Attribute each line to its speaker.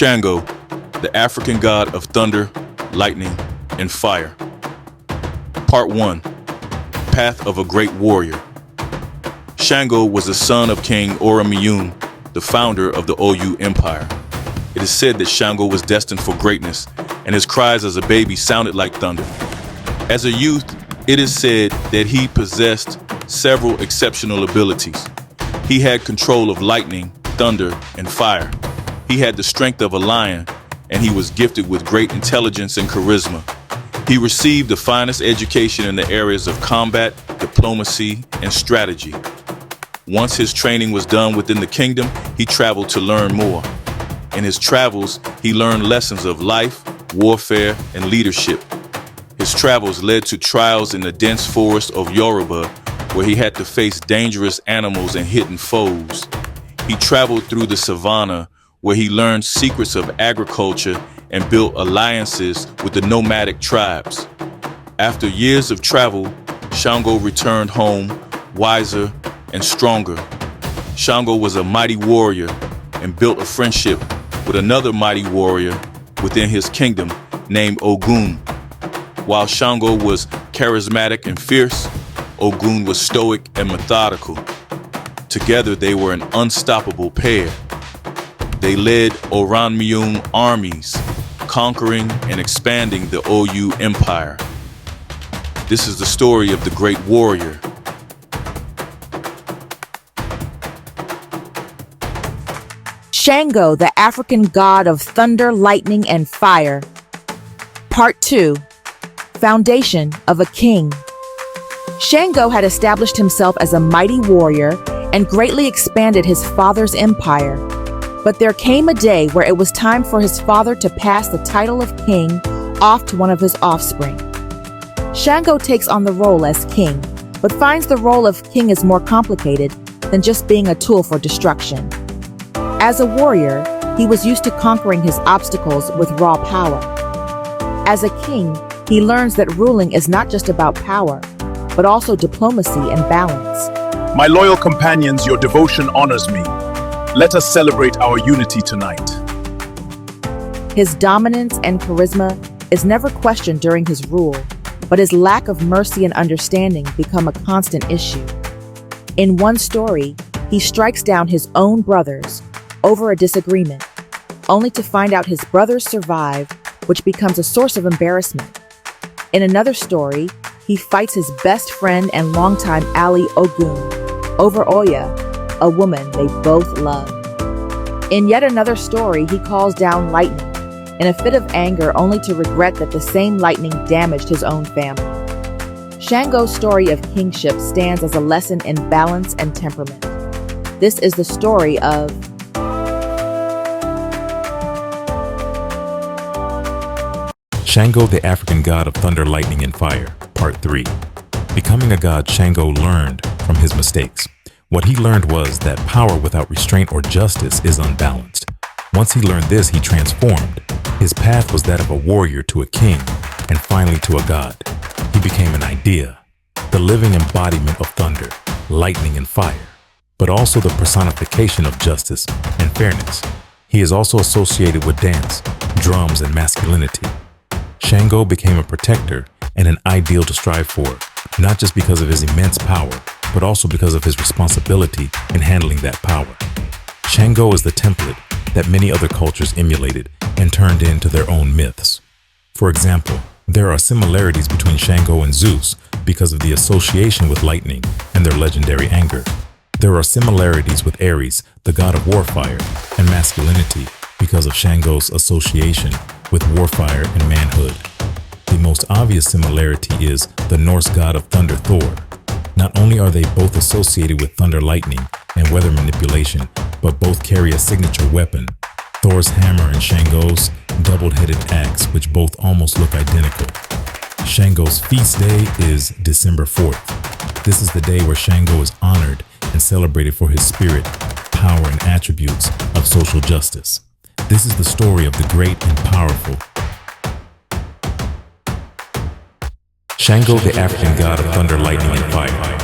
Speaker 1: Shango, the African god of thunder, lightning, and fire. Part 1. Path of a Great Warrior. Shango was the son of King Oromiyun, the founder of the Oyu Empire. It is said that Shango was destined for greatness, and his cries as a baby sounded like thunder. As a youth, it is said that he possessed several exceptional abilities. He had control of lightning, thunder, and fire. He had the strength of a lion, and he was gifted with great intelligence and charisma. He received the finest education in the areas of combat, diplomacy, and strategy. Once his training was done within the kingdom, he traveled to learn more. In his travels, he learned lessons of life, warfare, and leadership. His travels led to trials in the dense forest of Yoruba, where he had to face dangerous animals and hidden foes. He traveled through the savannah, where he learned secrets of agriculture and built alliances with the nomadic tribes. After years of travel, Shango returned home wiser and stronger. Shango was a mighty warrior and built a friendship with another mighty warrior within his kingdom named Ogun. While Shango was charismatic and fierce, Ogun was stoic and methodical. Together they were an unstoppable pair. They led Oromiyun armies, conquering and expanding the Oyu Empire. This is the story of the great warrior.
Speaker 2: Shango, the African god of thunder, lightning, and fire. Part 2. Foundation of a king. Shango had established himself as a mighty warrior and greatly expanded his father's empire. But there came a day where it was time for his father to pass the title of king off to one of his offspring. Shango takes on the role as king, but finds the role of king is more complicated than just being a tool for destruction. As a warrior, he was used to conquering his obstacles with raw power. As a king, he learns that ruling is not just about power, but also diplomacy and balance.
Speaker 3: My loyal companions, your devotion honors me. Let us celebrate our unity tonight.
Speaker 2: His dominance and charisma is never questioned during his rule, but his lack of mercy and understanding become a constant issue. In one story, he strikes down his own brothers over a disagreement, only to find out his brothers survive, which becomes a source of embarrassment. In another story, he fights his best friend and longtime ally Ogun over Oya, a woman they both love. In yet another story, he calls down lightning, in a fit of anger only to regret that the same lightning damaged his own family. Shango's story of kingship stands as a lesson in balance and temperament. This is the story of
Speaker 4: Shango the African god of thunder, lightning, and fire. Part 3. Becoming a god, Shango learned from his mistakes. What he learned was that power without restraint or justice is unbalanced. Once he learned this, he transformed. His path was that of a warrior to a king, and finally to a god. He became an idea, the living embodiment of thunder, lightning, and fire, but also the personification of justice and fairness. He is also associated with dance, drums, and masculinity. Shango became a protector and an ideal to strive for, not just because of his immense power, but also because of his responsibility in handling that power. Shango is the template that many other cultures emulated and turned into their own myths. For example, there are similarities between Shango and Zeus because of the association with lightning and their legendary anger. There are similarities with Ares, the god of warfire, and masculinity because of Shango's association with warfire and manhood. The most obvious similarity is the Norse god of thunder, Thor. Not only are they both associated with thunder, lightning, and weather manipulation, but both carry a signature weapon, Thor's hammer and Shango's double-headed axe, which both almost look identical. Shango's feast day is December 4th. This is the day where Shango is honored and celebrated for his spirit, power, and attributes of social justice. This is the story of the great and powerful Shango the African god of thunder, lightning, and fire.